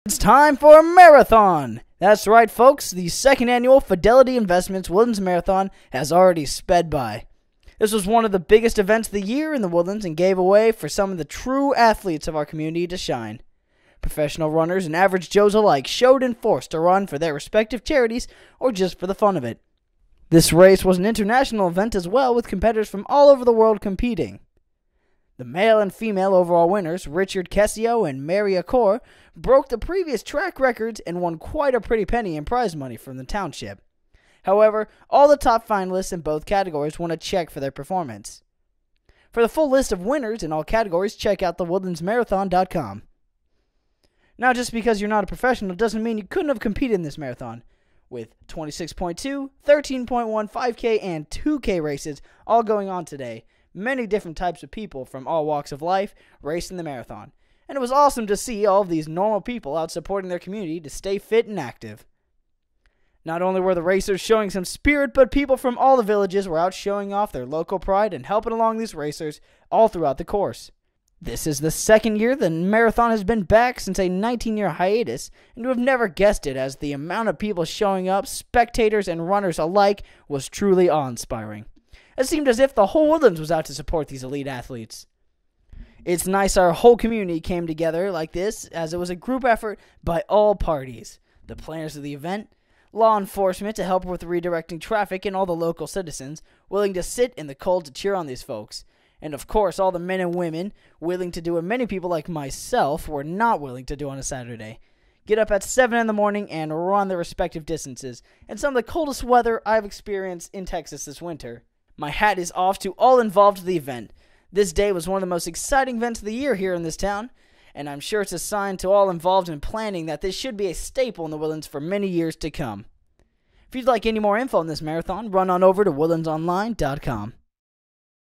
It's time for a marathon! That's right, folks. The second annual Fidelity Investments Woodlands Marathon has already sped by. This was one of the biggest events of the year in the Woodlands and gave a way for some of the true athletes of our community to shine. Professional runners and average Joes alike showed in force to run for their respective charities or just for the fun of it. This race was an international event as well, with competitors from all over the world competing. The male and female overall winners, Richard Kessio and Mary Accor, broke the previous track records and won quite a pretty penny in prize money from the township. However, all the top finalists in both categories won a check for their performance. For the full list of winners in all categories, check out thewoodlandsmarathon.com. Now, just because you're not a professional doesn't mean you couldn't have competed in this marathon, with 26.2, 13.1, 5K, and 2K races all going on today. Many different types of people from all walks of life racing the marathon, and it was awesome to see all of these normal people out supporting their community to stay fit and active. Not only were the racers showing some spirit, but people from all the villages were out showing off their local pride and helping along these racers all throughout the course. This is the second year the marathon has been back since a 19-year hiatus, and to have never guessed it, as the amount of people showing up, spectators and runners alike, was truly awe-inspiring. It seemed as if the whole Woodlands was out to support these elite athletes. It's nice our whole community came together like this, as it was a group effort by all parties. The planners of the event, law enforcement to help with redirecting traffic, and all the local citizens willing to sit in the cold to cheer on these folks. And of course, all the men and women willing to do what many people like myself were not willing to do on a Saturday. Get up at 7 in the morning and run their respective distances in some of the coldest weather I've experienced in Texas this winter. My hat is off to all involved with the event. This day was one of the most exciting events of the year here in this town, and I'm sure it's a sign to all involved in planning that this should be a staple in the Woodlands for many years to come. If you'd like any more info on this marathon, run on over to woodlandsonline.com.